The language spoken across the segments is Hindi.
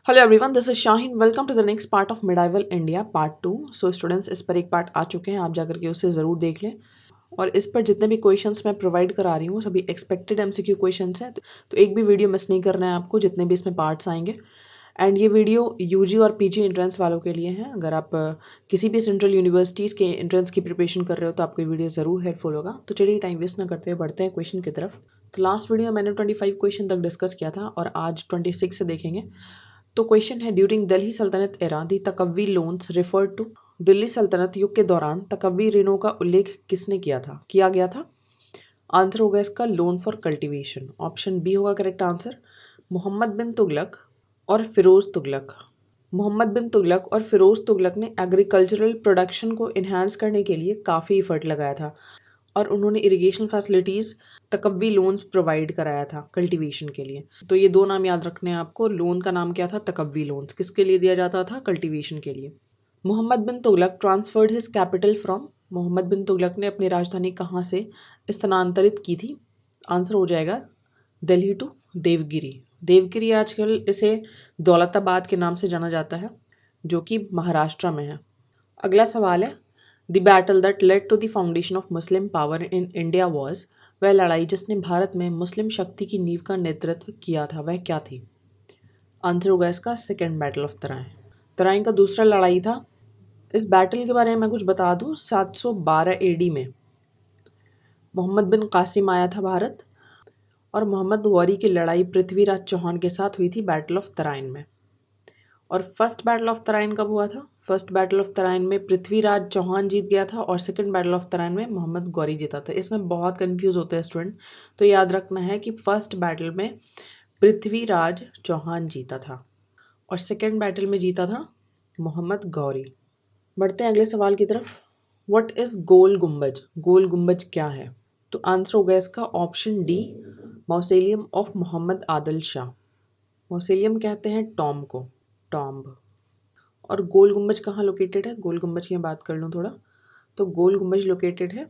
Hello everyone, this is Shaheen. Welcome to the next part of medieval India part 2। So students, इस पर एक पार्ट आ चुके हैं, आप जाकर के उसे ज़रूर देख लें। और इस पर जितने भी क्वेश्चंस मैं प्रोवाइड करा रही हूँ सभी एक्सपेक्टेड एमसीक्यू क्वेश्चंस हैं, तो एक भी वीडियो मिस नहीं करना है आपको, जितने भी इसमें पार्ट्स आएंगे। एंड ये वीडियो यूजी और पीजी एंट्रेंस वालों के लिए है। अगर आप किसी भी सेंट्रल यूनिवर्सिटीज़ के एंट्रेंस की प्रिपरेशन कर रहे हो तो आपको ये वीडियो ज़रूर हेल्पफुल होगा। तो चलिए टाइम वेस्ट ना करते हुए बढ़ते हैं क्वेश्चन की तरफ। तो लास्ट वीडियो मैंने 25 क्वेश्चन तक डिस्कस किया था और आज 26 से देखेंगे। तो क्वेश्चन है, during Delhi sultanate era the taqavi loans refer to. Delhi सल्तनत युग के दौरान तकवी ऋणों का उल्लेख किसने किया गया था? आंसर होगा इसका loan for cultivation. Option B होगा करेक्ट आंसर। मोहम्मद बिन तुगलक और फिरोज तुगलक। मोहम्मद बिन तुगलक और फिरोज तुगलक ने एग्रीकल्चरल प्रोडक्शन को इन्हांस करने के लिए काफ़ी एफर्ट लगाया था और उन्होंने इरिगेशन फैसिलिटीज़ तकव्वी लोन्स प्रोवाइड कराया था कल्टीवेशन के लिए। तो ये दो नाम याद रखने हैं आपको। लोन का नाम क्या था? तकव्वी लोन्स। किसके लिए दिया जाता था? कल्टीवेशन के लिए। Mohammad bin Tughlaq transferred his capital from. Mohammad bin Tughlaq ने अपनी राजधानी कहाँ से स्थानांतरित की थी? आंसर हो जाएगा दिल्ली टू देवगिरी। देवगिरी आजकल इसे दौलताबाद के नाम से जाना जाता है, जो कि महाराष्ट्र में है। अगला सवाल है, the battle that led to the foundation of Muslim power in India was. वह लड़ाई जिसने भारत में मुस्लिम शक्ति की नींव का नेतृत्व किया था, वह क्या थी? आंसर होगा इसका second battle of Tarain. Tarain का दूसरा लड़ाई था। इस बैटल के बारे में मैं कुछ बता दूं, 712 एडी में मोहम्मद बिन कासिम आया था भारत और मोहम्मद गौरी की लड़ाई पृथ्वीराज चौहान के साथ हुई थी बैटल ऑफ तराइन में। और फर्स्ट बैटल ऑफ तराइन कब हुआ था? फर्स्ट बैटल ऑफ तराइन में पृथ्वीराज चौहान जीत गया था और सेकंड बैटल ऑफ तराइन में मोहम्मद गौरी जीता था। इसमें बहुत कंफ्यूज होते हैं स्टूडेंट, तो याद रखना है कि फर्स्ट बैटल में पृथ्वीराज चौहान जीता था और सेकंड बैटल में जीता था मोहम्मद गौरी। बढ़ते हैं अगले सवाल की तरफ। व्हाट इज गोल गुम्बज? गोल गुम्बज क्या है? तो आंसर होगा इसका option D, mausoleum of Mohammad Adil Shah. Mausoleum कहते हैं टॉम को, टॉम्ब। और गोल गुम्बज कहाँ लोकेटेड है? गोल गुम्बज की मैं बात कर लूँ थोड़ा, तो गोल गुम्बज लोकेटेड है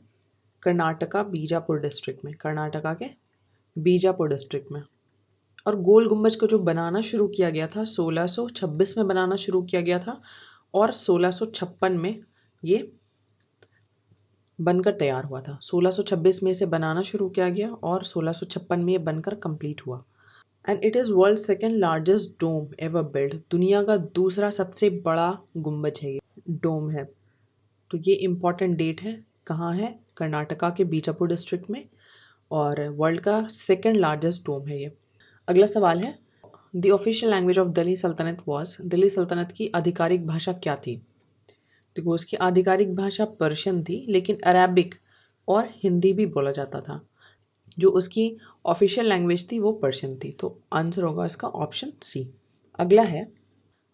कर्नाटका बीजापुर डिस्ट्रिक्ट में, कर्नाटका के बीजापुर डिस्ट्रिक्ट में। और गोल गुम्बज को जो बनाना शुरू किया गया था 1626 में बनाना शुरू किया गया था और 1656 में ये बनकर तैयार हुआ था। 1626 में इसे बनाना शुरू किया गया और 1656 में ये बनकर कंप्लीट हुआ। And it is world second largest dome ever build. दुनिया का दूसरा सबसे बड़ा गुम्बज है, ये डोम है। तो ये इम्पॉर्टेंट डेट है, कहाँ है? कर्नाटका के बीजापुर डिस्ट्रिक्ट में, और वर्ल्ड का सेकेंड लार्जेस्ट डोम है ये। अगला सवाल है, the official language of Delhi सल्तनत वॉज। दिल्ली सल्तनत की आधिकारिक भाषा क्या थी? देखो, उसकी आधिकारिक भाषा पर्शियन थी, लेकिन अरेबिक और हिंदी भी बोला जाता था। जो उसकी ऑफिशियल लैंग्वेज थी वो पर्शियन थी। तो आंसर होगा इसका ऑप्शन सी। अगला है,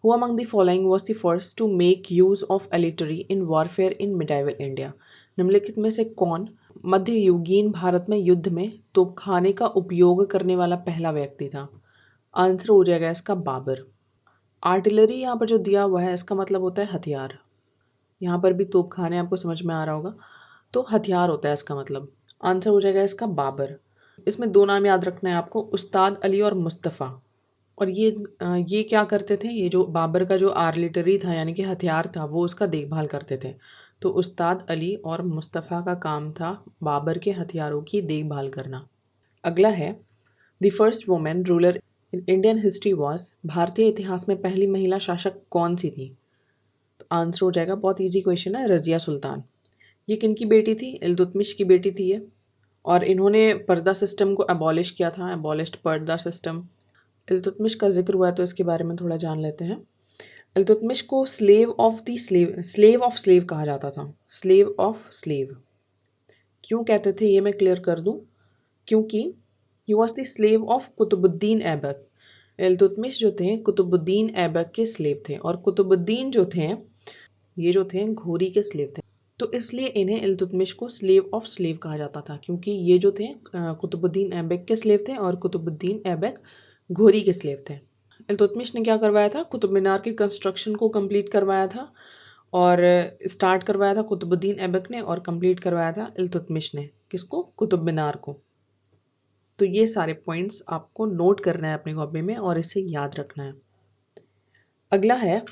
who among the following was the first to make use of artillery in warfare in medieval India. निम्नलिखित में से कौन मध्ययुगीन भारत में युद्ध में तोपखाने का उपयोग करने वाला पहला व्यक्ति था? आंसर हो जाएगा इसका बाबर। आर्टिलरी यहाँ पर जो दिया हुआ है इसका मतलब होता है हथियार। यहाँ पर भी तोपखाने आपको समझ में आ रहा होगा, तो हथियार होता है इसका मतलब। आंसर हो जाएगा इसका बाबर। इसमें दो नाम याद रखना है आपको, उस्ताद अली और मुस्तफ़ा। और ये क्या करते थे? ये जो बाबर का जो आर्टिलरी था यानी कि हथियार था, वो उसका देखभाल करते थे। तो उस्ताद अली और मुस्तफ़ा का काम था बाबर के हथियारों की देखभाल करना। अगला है, the first women ruler in Indian history was. भारतीय इतिहास में पहली महिला शासक कौन सी थी? तो आंसर हो जाएगा, बहुत इजी क्वेश्चन है, रज़िया सुल्तान। ये किनकी बेटी थी? इल्तुतमिश की बेटी थी ये। और इन्होंने पर्दा सिस्टम को अबॉलिश किया था, अबॉलिश्ड पर्दा सिस्टम। इल्तुतमिश का जिक्र हुआ है तो इसके बारे में थोड़ा जान लेते हैं। इल्तुतमिश को स्लेव ऑफ स्लेव कहा जाता था। स्लेव ऑफ स्लेव क्यों कहते थे ये मैं क्लियर कर दूं, क्योंकि he was the slave of Qutubuddin Aibak. Iltutmish जो थे कुतुबुद्दीन ऐबक के स्लेव थे और कुतुबुद्दीन जो थे ये जो थे घोरी के स्लेव थे। तो इसलिए इन्हें इल्तुतमिश को स्लेव ऑफ स्लेव कहा जाता था, क्योंकि ये जो थे कुतुबुद्दीन ऐबक के स्लेव थे और कुतुबुद्दीन ऐबक घोरी के स्लेव थे। इल्तुतमिश ने क्या करवाया था? कुतुब मीनार की कंस्ट्रक्शन को कंप्लीट करवाया था और स्टार्ट करवाया था कुतुबुद्दीन ऐबक ने और कंप्लीट करवाया था इल्तुतमिश ने। किसको? कुतुब मीनार को। तो ये सारे पॉइंट्स आपको नोट करना है अपनी कॉपी में और इसे याद रखना है। अगला है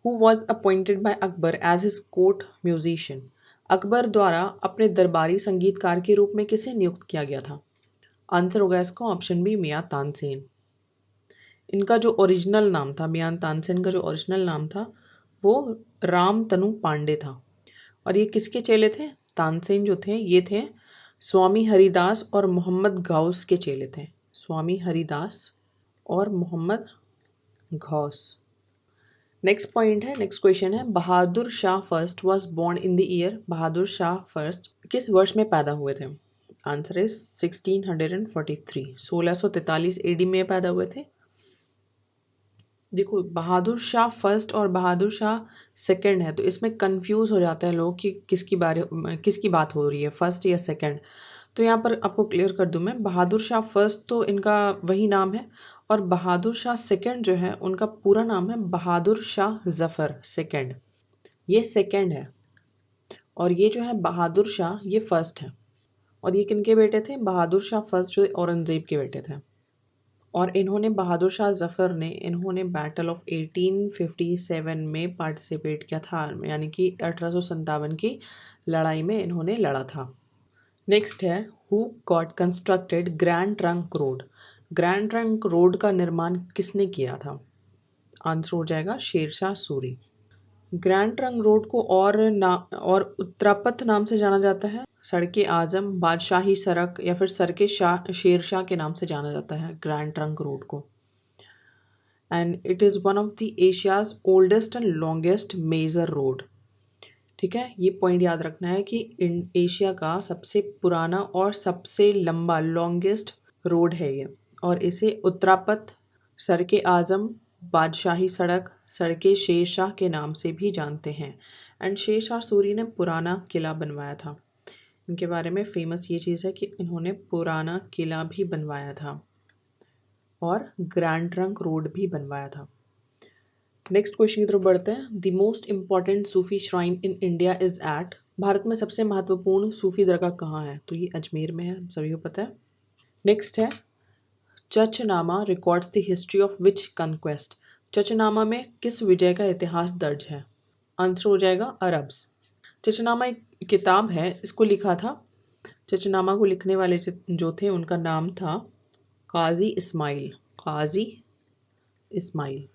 who was appointed by Akbar as his court musician. Akbar द्वारा अपने दरबारी संगीतकार के रूप में किसे नियुक्त किया गया था? आंसर होगा इसका ऑप्शन बी मियां तानसेन। इनका जो ओरिजिनल नाम था, मियां तानसेन का जो ओरिजिनल नाम था वो राम तनु पांडे था। और ये किसके चेले थे? तानसेन जो थे ये थे स्वामी हरिदास और मोहम्मद गौस के चेले थे। स्वामी हरिदास और मोहम्मद गौस। नेक्स्ट पॉइंट है, नेक्स्ट क्वेश्चन है, Bahadur Shah first was born in the year. Bahadur Shah first किस वर्ष में पैदा हुए थे? आंसर इज 1643, 1643 एडी में पैदा हुए थे। देखो बहादुर शाह फर्स्ट और बहादुर शाह सेकंड है तो इसमें कंफ्यूज हो जाता है लोग कि किसकी बात हो रही है, फर्स्ट या सेकंड। तो यहाँ पर आपको क्लियर कर दूं मैं, बहादुर शाह फर्स्ट तो इनका वही नाम है और बहादुर शाह सेकंड जो है उनका पूरा नाम है बहादुर शाह जफ़र सेकंड। ये सेकंड है और ये जो है बहादुर शाह ये फर्स्ट है। और ये किनके बेटे थे? बहादुर शाह फर्स्ट जो औरंगज़ेब के बेटे थे। और इन्होंने बहादुर शाह जफ़र ने इन्होंने बैटल ऑफ 1857 में पार्टिसिपेट किया था, यानी कि 1857 की लड़ाई में इन्होंने लड़ा था। नेक्स्ट है who got constructed Grand Trunk Road. Grand Trunk Road का निर्माण किसने किया था? आंसर हो जाएगा Sher Shah Suri. Grand Trunk Road को और उत्तरापथ नाम से जाना जाता है, सड़के आजम, बादशाही सड़क या फिर सड़के शेरशाह के नाम से जाना जाता है ग्रैंड ट्रंक रोड को। And it is one of the Asia's oldest and longest major road. ठीक है, ये पॉइंट याद रखना है कि एशिया का सबसे पुराना और सबसे लंबा लॉन्गेस्ट रोड है ये। और इसे उत्तरापथ, सड़के आजम, बादशाही सड़क, सड़के शेरशाह के नाम से भी जानते हैं। एंड शेरशाह सूरी ने पुराना किला बनवाया था। इनके बारे में फेमस ये चीज़ है कि इन्होंने पुराना किला भी बनवाया था और ग्रैंड ट्रंक रोड भी बनवाया था। नेक्स्ट क्वेश्चन की तरफ बढ़ते हैं। The most important Sufi shrine in India is at. Bharat में सबसे महत्वपूर्ण सूफी दरगाह कहाँ है? तो ये अजमेर में है, सभी को पता है। नेक्स्ट है Chachnama records the history of which conquest. Chachnama में किस विजय का इतिहास दर्ज है? आंसर हो जाएगा अरब्स। चचनामा एक किताब है, इसको लिखा था, चचनामा को लिखने वाले जो थे उनका नाम था काजी इस्माइल। काजी इस्माइल,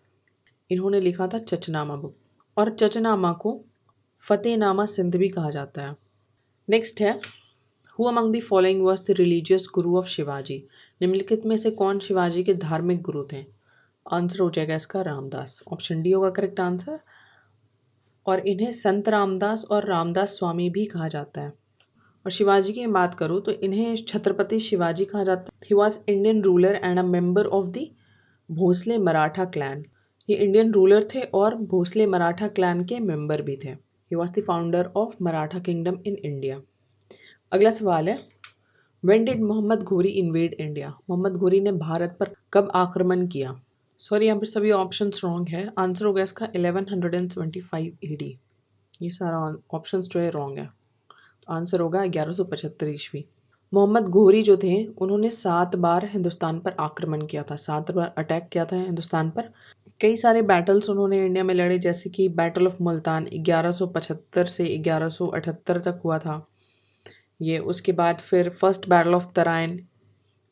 इन्होंने लिखा था चचनामा बुक। और चचनामा को फतेहनामा सिंध भी कहा जाता है। नेक्स्ट है who among the following was the religious Guru of Shivaji. निम्नलिखित में से कौन शिवाजी के धार्मिक गुरु थे? आंसर हो जाएगा इसका रामदास। ऑप्शन डी होगा करेक्ट आंसर। और इन्हें संत रामदास और रामदास स्वामी भी कहा जाता है। और शिवाजी की बात करूँ तो इन्हें छत्रपति शिवाजी कहा जाता है। He was Indian ruler and a member of the Bhosle Maratha clan. ये इंडियन रूलर थे और भोसले मराठा क्लैन के मेंबर भी थे। He was the founder of Maratha kingdom in India. अगला सवाल है when did Mohammad Ghori invade India. Mohammad घोरी ने भारत पर कब आक्रमण किया? सॉरी, यहाँ पर सभी ऑप्शंस रॉन्ग है। आंसर होगा इसका 1125 एडी। ये सारा ऑप्शंस जो है रॉन्ग है। आंसर होगा 1175 ईस्वी। मोहम्मद घोरी जो थे उन्होंने 7 बार हिंदुस्तान पर आक्रमण किया था, 7 बार अटैक किया था हिंदुस्तान पर। कई सारे बैटल्स उन्होंने इंडिया में लड़े, जैसे कि बैटल ऑफ मुल्तान 1175 से 1178 तक हुआ था ये। उसके बाद फिर फर्स्ट बैटल ऑफ तराइन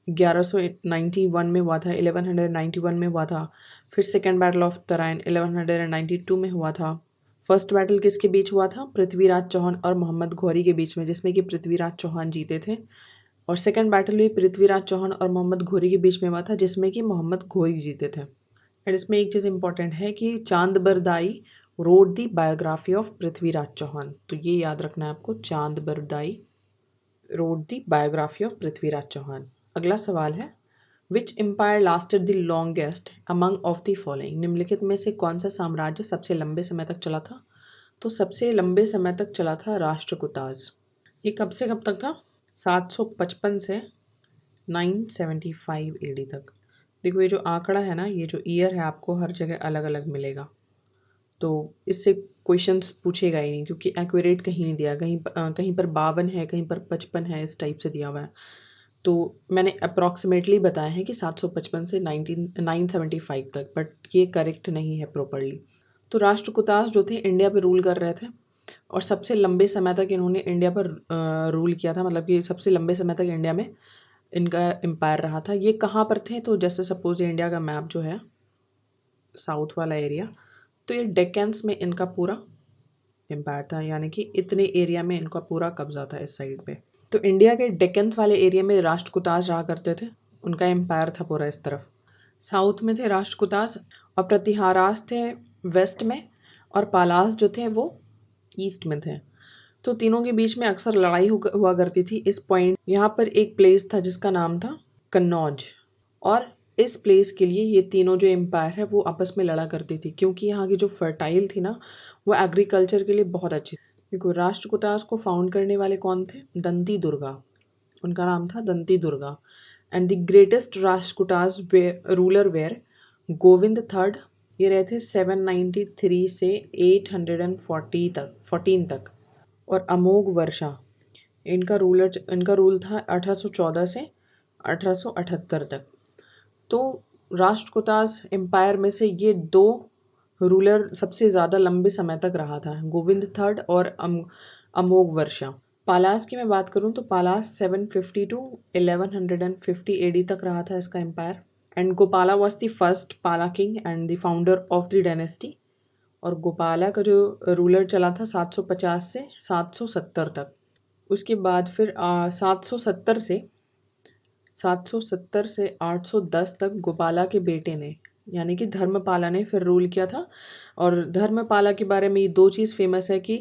1191 में हुआ था, 1191 में हुआ था। फिर सेकेंड बैटल ऑफ तराइन 1192 में हुआ था। फर्स्ट बैटल किसके बीच हुआ था? पृथ्वीराज चौहान और मोहम्मद घोरी के बीच में, जिसमें कि पृथ्वीराज चौहान जीते थे। और सेकेंड बैटल भी पृथ्वीराज चौहान और मोहम्मद घोरी के बीच में हुआ था, जिसमें कि मोहम्मद घोरी जीते थे। एंड इसमें एक चीज़ इंपॉर्टेंट है कि Chand Bardai wrote the biography of Prithviraj Chauhan. तो ये याद रखना है आपको, Chand Bardai wrote the biography of Prithviraj Chauhan. अगला सवाल है which empire lasted the longest among of the following. निम्नलिखित में से कौन सा साम्राज्य सबसे लंबे समय तक चला था? तो सबसे लंबे समय तक चला था राष्ट्रकूटाज। ये कब से कब तक था? 755 से 975 एडी तक। देखो ये जो आंकड़ा है ना, ये जो ईयर है आपको हर जगह अलग अलग मिलेगा, तो इससे क्वेश्चंस पूछेगा ही नहीं, क्योंकि एक्यूरेट कहीं नहीं दिया, कहीं पर 52 है, कहीं पर 55 है, इस टाइप से दिया हुआ है। तो मैंने अप्रॉक्सीमेटली बताया है कि 755 से 975 तक, बट ये करेक्ट नहीं है प्रॉपरली। तो राष्ट्रकूटास जो थे इंडिया पे रूल कर रहे थे और सबसे लंबे समय तक इन्होंने इंडिया पर रूल किया था, मतलब कि सबसे लंबे समय तक इंडिया में इनका एम्पायर रहा था। ये कहाँ पर थे, तो जैसे सपोज इंडिया का मैप जो है साउथ वाला एरिया, तो ये डेक्कन्स में इनका पूरा एम्पायर था, यानी कि इतने एरिया में इनका पूरा कब्जा था इस साइड पे। तो इंडिया के डेक्कन्स वाले एरिया में राष्ट्रकूटास रहा करते थे, उनका एम्पायर था पूरा इस तरफ। साउथ में थे राष्ट्रकूटास और प्रतिहारास थे वेस्ट में, और पालास जो थे वो ईस्ट में थे। तो तीनों के बीच में अक्सर लड़ाई हुआ करती थी। इस पॉइंट यहाँ पर एक प्लेस था जिसका नाम था कन्नौज, और इस प्लेस के लिए ये तीनों जो एम्पायर है वो आपस में लड़ा करती थी, क्योंकि यहाँ की जो फर्टाइल थी ना वो एग्रीकल्चर के लिए बहुत अच्छी थी। देखो राष्ट्रकूटास को फाउंड करने वाले कौन थे, दंती दुर्गा, उनका नाम था Danti Durga. And the greatest Rashtrakutas ruler were Govind third, ये रहे थे 793 से 840 तक 14 तक। और अमोघ वर्षा, इनका रूल था 1814 से 1878 तक। तो राष्ट्रकूटास एम्पायर में से ये दो रूलर सबसे ज़्यादा लंबे समय तक रहा था, गोविंद थर्ड और अमोघ वर्षा। पालास की मैं बात करूं तो पालास 750 टू 1150 एडी तक रहा था इसका empire. And Gopala was the first Pala king and the founder of the dynasty. और गोपाला का जो रूलर चला था 750 से 770 तक। उसके बाद फिर 770 से 810 तक गोपाला के बेटे ने यानी कि धर्मपाला ने फिर रूल किया था। और धर्मपाला के बारे में ये दो चीज़ फेमस है कि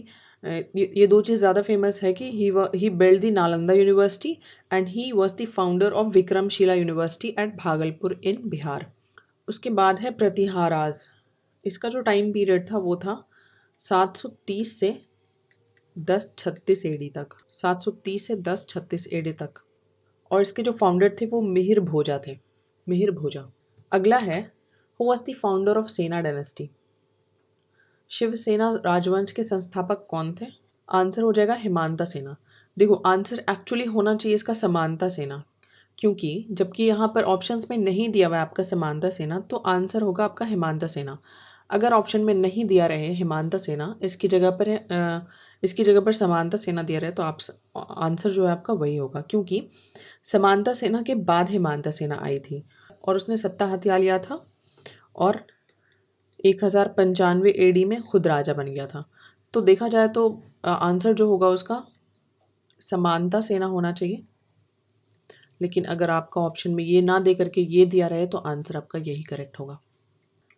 ये दो चीज़ ज़्यादा फेमस है कि he build the Nalanda university and he was the founder of Vikramshila university at Bhagalpur in Bihar. उसके बाद है प्रतिहाराज। इसका जो टाइम पीरियड था वो था 730 से 1036 एडी तक, 730 से 1036 एडी तक। और इसके जो फाउंडर थे वो मिहिर भोजा थे, मिहिर भोजा। अगला है who was the founder of सेना डायनेस्टी। शिवसेना राजवंश के संस्थापक कौन थे? आंसर हो जाएगा हिमांता सेना। देखो आंसर एक्चुअली होना चाहिए इसका समांता सेना, क्योंकि जबकि यहाँ पर ऑप्शंस में नहीं दिया हुआ है आपका समांता सेना, तो आंसर होगा आपका हिमांता सेना। अगर ऑप्शन में नहीं दिया रहे हिमांता सेना, इसकी जगह पर इसकी जगह पर समांता सेना दिया रहे, तो आप आंसर जो है आपका वही होगा, क्योंकि समांता सेना के बाद हिमांता सेना आई थी और उसने सत्ता हथिया लिया था और 1095 एडी में खुद राजा बन गया था। तो देखा जाए तो आंसर जो होगा उसका समांता सेना होना चाहिए, लेकिन अगर आपका ऑप्शन में ये ना दे करके ये दिया रहे तो आंसर आपका यही करेक्ट होगा।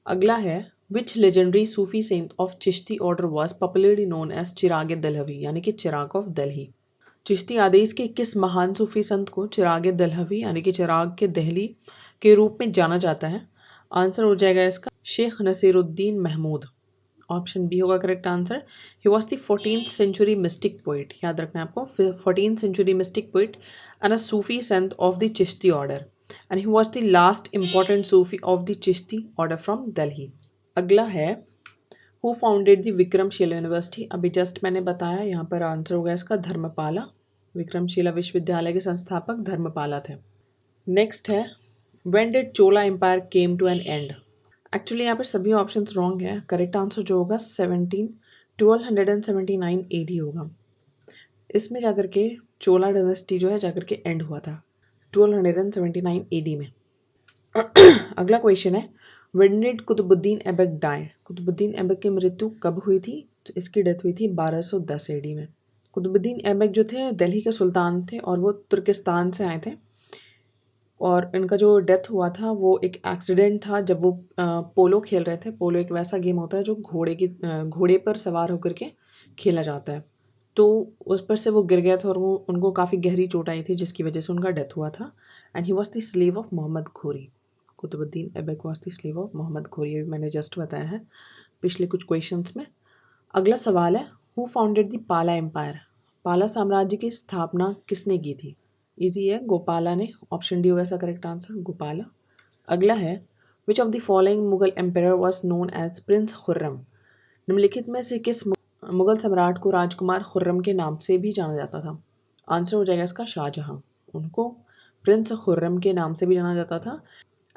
अगला है which legendary Sufi saint of Chishti order was popularly known as Chirag Dehlavi, यानी कि चिराग ऑफ दिल्ली। चिश्ती आदेश के किस महान सूफी संत को चिराग दलहवी यानी कि चिराग के दहली के रूप में जाना जाता है? आंसर हो जाएगा इसका शेख नसीरुद्दीन महमूद। ऑप्शन बी होगा correct answer. He was the 14th century mystic poet, याद रखना है आपको, 14th century mystic poet and a Sufi saint of the Chishti order, and he was the last important Sufi of the Chishti order from Delhi. अगला है who founded the Vikramshila university. अभी जस्ट मैंने बताया, यहाँ पर आंसर होगा इसका धर्मपाला। विक्रमशिला विश्वविद्यालय के संस्थापक धर्मपाला थे। नेक्स्ट है when did Chola empire came to an end. Actually यहाँ पर सभी ऑप्शंस रॉन्ग है। करेक्ट आंसर जो होगा 1279 एडी होगा। इसमें जाकर के चोला डायनेस्टी जो है जाकर के एंड हुआ था 1279 एडी में। अगला क्वेश्चन है when did Qutbuddin Aibak die. Qutbuddin Aibak की मृत्यु कब हुई थी? तो इसकी डेथ हुई थी 1210 एडी में। कुतुबुद्दीन ऐबक जो थे दिल्ली के सुल्तान थे और वो तुर्किस्तान से आए थे, और इनका जो डेथ हुआ था वो एक एक्सीडेंट था जब वो पोलो खेल रहे थे। पोलो एक वैसा गेम होता है जो घोड़े पर सवार होकर के खेला जाता है। तो उस पर से वो गिर गया था और वो उनको काफ़ी गहरी चोट आई थी जिसकी वजह से उनका डेथ हुआ था। And he was the slave of Mohammad Ghori. Qutbuddin Aibak was the slave of Mohammad Ghori, अभी मैंने जस्ट बताया है पिछले कुछ क्वेश्चंस में। अगला सवाल है हु फाउंडेड द पाला एम्पायर। पाला साम्राज्य की स्थापना किसने की थी? इजी है, गोपाला ने। ऑप्शन डी होगा इसका करेक्ट आंसर, गोपाला। अगला है which of the following Mughal empire was known as prince Khurram. निम्नलिखित में से किस मुगल सम्राट को राजकुमार खुर्रम के नाम से भी जाना जाता था? आंसर हो जाएगा इसका शाहजहां। उनको प्रिंस खुर्रम के नाम से भी जाना जाता था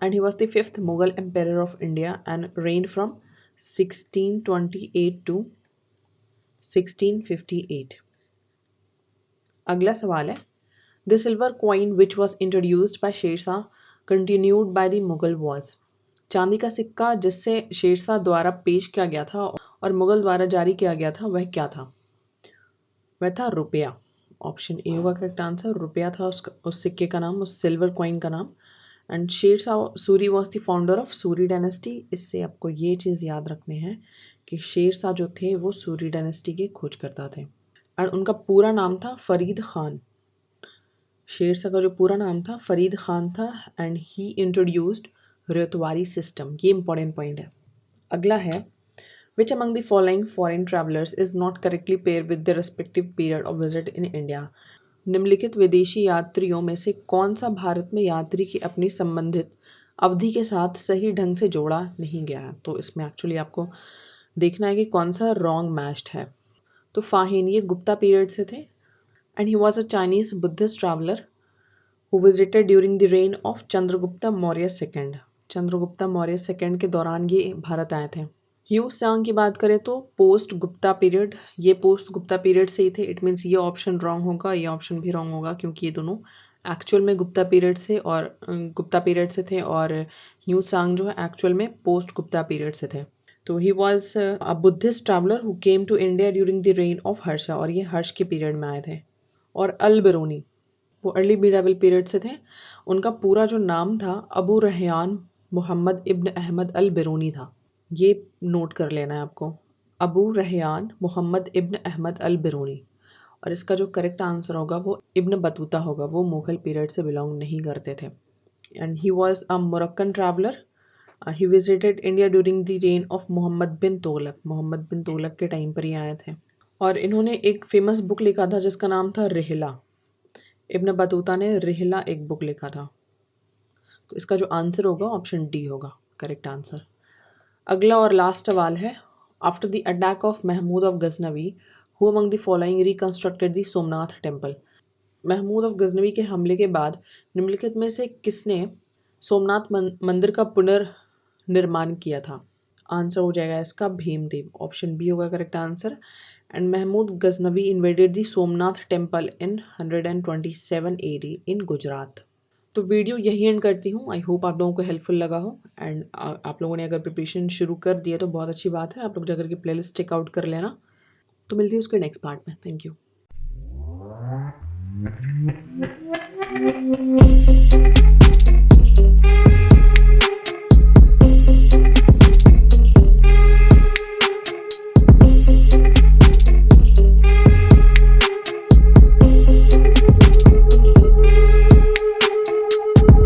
and he was the 5th Mughal empire of India and reign from 1628 to 1658। अगला सवाल है the silver coin which was introduced by Sher Shah continued by the Mughal was. चांदी का सिक्का जिससे शेरशाह द्वारा पेश किया गया था और मुगल द्वारा जारी किया गया था वह क्या था? वह था रुपया। ऑप्शन ए होगा करेक्ट आंसर। रुपया था उस सिक्के का नाम, उस सिल्वर कॉइन का नाम। And Sher Shah Suri was the founder of Suri dynasty. इससे आपको ये चीज़ याद रखनी है कि शेरशाह जो थे वो सूरी डायनेस्टी के खोजकर्ता थे एंड उनका पूरा नाम था फरीद खान। शेरशाह का जो पूरा नाम था फरीद खान था and he introduced ryotwari system. ये इंपॉर्टेंट पॉइंट है। अगला है which among the following foreign travellers is not correctly pair with the respective period of visit in India. निम्नलिखित विदेशी यात्रियों में से कौन सा भारत में यात्री की अपनी संबंधित अवधि के साथ सही ढंग से जोड़ा नहीं गया है? तो इसमें एक्चुअली आपको देखना है कि कौन सा रॉन्ग मैच्ड है। तो फाहिन ये गुप्ता पीरियड से थे and he was a Chinese Buddhist traveller who visited during the reign of Chandragupta Maurya second. Chandragupta Maurya second के दौरान ये भारत आए थे। ह्यू सांग की बात करें तो पोस्ट गुप्ता पीरियड, ये पोस्ट गुप्ता पीरियड से ही थे। इट मीन्स ये ऑप्शन रॉन्ग होगा, ये ऑप्शन भी रॉन्ग होगा क्योंकि ये दोनों एक्चुअल में गुप्ता पीरियड से थे और ह्यू सांग जो है एक्चुअल में पोस्ट गुप्ता पीरियड से थे। तो he was a Buddhist traveller who came to India during the reign of Harsha और ये हर्ष के पीरियड में आए थे। और अल बिरूनी वो अर्ली मिडाइवल पीरियड से थे। उनका पूरा जो नाम था अबू रेहान मोहम्मद इब्न अहमद अल बिरूनी था। ये नोट कर लेना है आपको, अबू रेहान मोहम्मद इब्न अहमद अल बिरूनी। और इसका जो करेक्ट आंसर होगा वो इब्न बतूता होगा। वो मुगल पीरियड से बिलोंग नहीं करते थे। And he was a Moroccan traveller. He visited India during the reign of Mohammad bin Tughlaq. Mohammad bin Tughlaq के टाइम पर ही आए थे और इन्होंने एक फेमस बुक लिखा था जिसका नाम था रिहला। इब्न बतूता ने रिहला एक बुक लिखा था। तो इसका जो आंसर होगा ऑप्शन डी होगा करेक्ट आंसर। अगला और लास्ट सवाल है after the attack of Mahmud of Ghaznavi who among the following reconstructed the Somnath temple. Mahmud of Ghaznavi के हमले के बाद निम्नलिखित में से किसने सोमनाथ मंदिर का पुनर्निर्माण किया था? आंसर हो जाएगा इसका भीमदेव। ऑप्शन बी होगा correct answer. And Mahmud Ghaznavi invaded the Somnath temple in 127 AD in Gujarat. तो वीडियो यही एंड करती हूँ। आई होप आप लोगों को हेल्पफुल लगा हो एंड आप लोगों ने अगर प्रिपरेशन शुरू कर दिया तो बहुत अच्छी बात है। आप लोग जाकर के प्लेलिस्ट चेकआउट कर लेना। तो मिलती है उसके नेक्स्ट पार्ट में। Thank you.